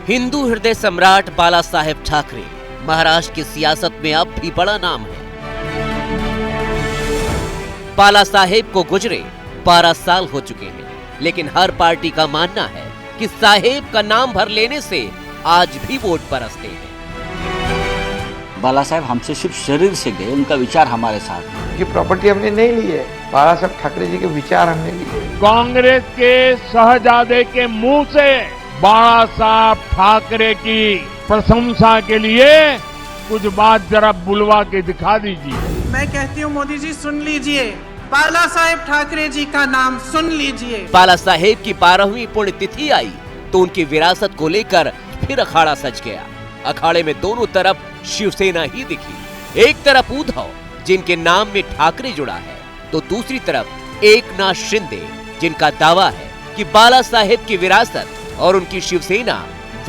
हिंदू हृदय सम्राट बाला साहेब ठाकरे महाराष्ट्र की सियासत में अब भी बड़ा नाम है। बाला साहेब को गुजरे 12 साल हो चुके हैं, लेकिन हर पार्टी का मानना है कि साहेब का नाम भर लेने से आज भी वोट बरसते हैं। बाला साहेब हमसे सिर्फ शरीर से गए, उनका विचार हमारे साथ। ये प्रॉपर्टी हमने नहीं ली है, बाला साहेब ठाकरे जी के विचार हमने लिए। कांग्रेस के शहजादे के मुंह से बाला साहब ठाकरे की प्रशंसा के लिए कुछ बात जरा बुलवा के दिखा दीजिए। मैं कहती हूँ मोदी जी सुन लीजिए, बाला साहेब ठाकरे जी का नाम सुन लीजिए। बाला साहेब की 12वीं पुण्यतिथि आई तो उनकी विरासत को लेकर फिर अखाड़ा सज गया। अखाड़े में दोनों तरफ शिवसेना ही दिखी। एक तरफ उद्धव जिनके नाम में ठाकरे जुड़ा है, तो दूसरी तरफ एकनाथ शिंदे जिनका दावा है कि बाला साहेब की विरासत और उनकी शिवसेना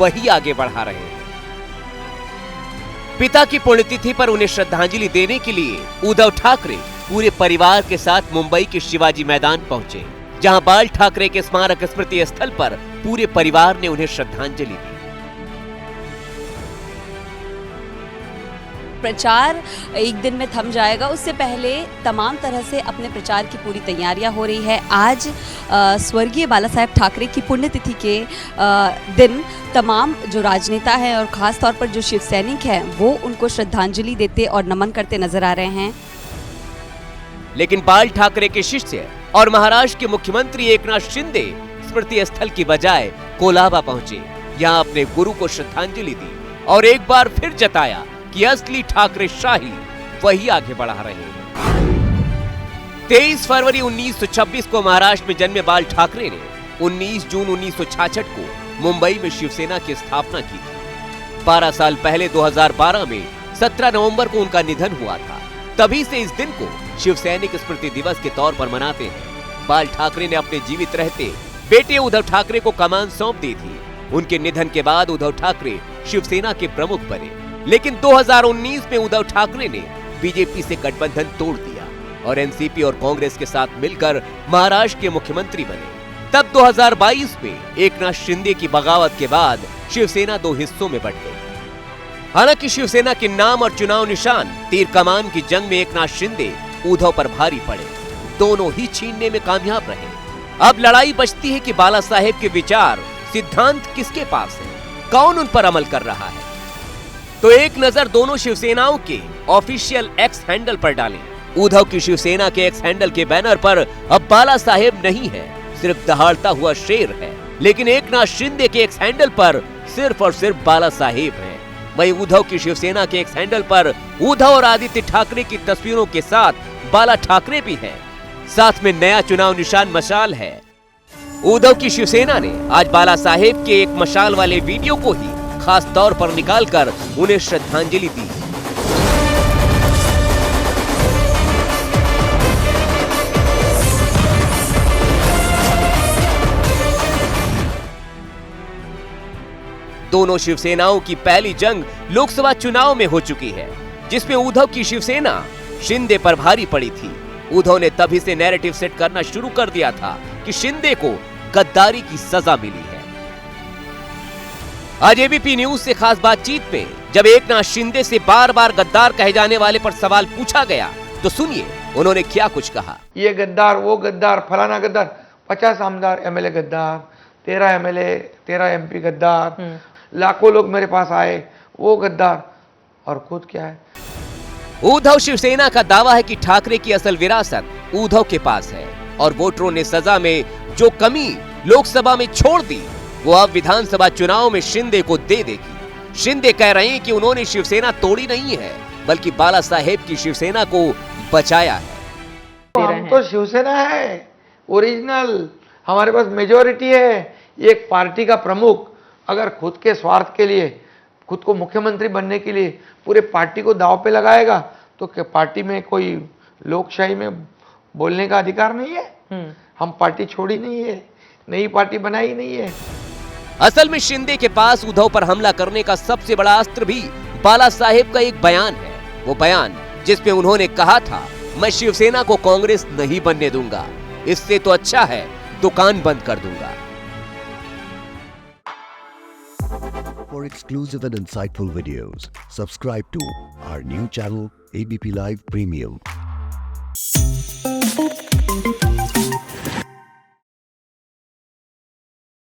वही आगे बढ़ा रहे हैं। पिता की पुण्यतिथि पर उन्हें श्रद्धांजलि देने के लिए उद्धव ठाकरे पूरे परिवार के साथ मुंबई के शिवाजी मैदान पहुंचे, जहां बाल ठाकरे के स्मारक स्मृति स्थल पर पूरे परिवार ने उन्हें श्रद्धांजलि दी। प्रचार एक दिन में थम जाएगा, उससे पहले तमाम तरह से अपने प्रचार की पूरी तैयारियां हो रही है। आज स्वर्गीय बाला साहेब ठाकरे की पुण्यतिथि के दिन तमाम जो राजनेता हैं और ख़ास तौर पर जो शिव सैनिक हैं वो उनको श्रद्धांजलि देते और नमन करते नजर आ रहे हैं। लेकिन बाल ठाकरे के शिष्य और महाराष्ट्र के मुख्यमंत्री एकनाथ शिंदे स्मृति स्थल की बजाय कोलाबा पहुंचे, यहाँ अपने गुरु को श्रद्धांजलि दी और एक बार फिर जताया कि असली ठाकरे शाही वही आगे बढ़ा रहे हैं। 23 फरवरी 1926 को महाराष्ट्र में जन्मे बाल ठाकरे ने 19 जून 1966 को मुंबई में शिवसेना की स्थापना की थी। 12 साल पहले 2012 में 17 नवंबर को उनका निधन हुआ था। तभी से इस दिन को शिव सैनिक स्मृति दिवस के तौर पर मनाते हैं। बाल ठाकरे ने अपने जीवित रहते बेटे उद्धव ठाकरे को कमान सौंप दी थी। उनके निधन के बाद उद्धव ठाकरे शिवसेना के प्रमुख बने, लेकिन 2019 में उद्धव ठाकरे ने बीजेपी से गठबंधन तोड़ दिया और एनसीपी और कांग्रेस के साथ मिलकर महाराष्ट्र के मुख्यमंत्री बने। तब 2022 में एकनाथ शिंदे की बगावत के बाद शिवसेना दो हिस्सों में बंट गई। हालांकि शिवसेना के नाम और चुनाव निशान तीर कमान की जंग में एकनाथ शिंदे उद्धव पर भारी पड़े, दोनों ही छीनने में कामयाब रहे। अब लड़ाई बचती है कि बाला साहेब के विचार सिद्धांत किसके पास है, कौन उन पर अमल कर रहा है। तो एक नजर दोनों शिवसेनाओं के ऑफिशियल एक्स हैंडल पर डालें। उद्धव की शिवसेना के एक्स हैंडल के बैनर पर अब बाला साहेब नहीं है, सिर्फ दहाड़ता हुआ शेर है। लेकिन एकनाथ शिंदे के एक्स हैंडल पर सिर्फ और सिर्फ बाला साहेब है। वहीं उद्धव की शिवसेना के एक्स हैंडल पर उद्धव और आदित्य ठाकरे की तस्वीरों के साथ बाला ठाकरे भी है। साथ में नया चुनाव निशान मशाल है। उद्धव की शिवसेना ने आज बाला साहेब के एक मशाल वाले वीडियो को ही खास तौर पर निकालकर उन्हें श्रद्धांजलि दी। दोनों शिवसेनाओं की पहली जंग लोकसभा चुनाव में हो चुकी है, जिसमें उद्धव की शिवसेना शिंदे पर भारी पड़ी थी। उद्धव ने तभी से नैरेटिव सेट करना शुरू कर दिया था कि शिंदे को गद्दारी की सजा मिली है। आज एबीपी न्यूज से खास बातचीत में जब एकनाथ शिंदे से बार बार गद्दार कहे जाने वाले पर सवाल पूछा गया, तो सुनिए उन्होंने क्या कुछ कहा। ये गद्दार, वो गद्दार, फलाना गद्दार, 50 आमदार एमएलए गद्दार, 13 एमएलए 13 एमपी गद्दार, लाखों लोग मेरे पास आए, वो गद्दार, और खुद क्या है। उद्धव शिवसेना का दावा है कि ठाकरे की असल विरासत उद्धव के पास है और वोटरों ने सजा में जो कमी लोकसभा में छोड़ दी वो अब विधानसभा चुनाव में शिंदे को दे देगी। शिंदे कह रहे हैं कि उन्होंने शिवसेना तोड़ी नहीं है, बल्कि बाला साहेब की शिवसेना को बचाया है। हम तो शिवसेना है ओरिजिनल, हमारे पास मेजोरिटी है। एक पार्टी का प्रमुख अगर खुद के स्वार्थ के लिए, खुद को मुख्यमंत्री बनने के लिए पूरे पार्टी को दांव पे लगाएगा, तो क्या पार्टी में कोई लोकशाही में बोलने का अधिकार नहीं है? हम पार्टी छोड़ी नहीं है, नई पार्टी बनाई नहीं है। असल में शिंदे के पास उद्धव पर हमला करने का सबसे बड़ा अस्त्र भी बाला साहेब का एक बयान है। वो बयान जिसमें उन्होंने कहा था, मैं शिवसेना को कांग्रेस नहीं बनने दूंगा, इससे तो अच्छा है दुकान बंद कर दूंगा। For exclusive and insightful videos, subscribe to our new channel ABP Live Premium.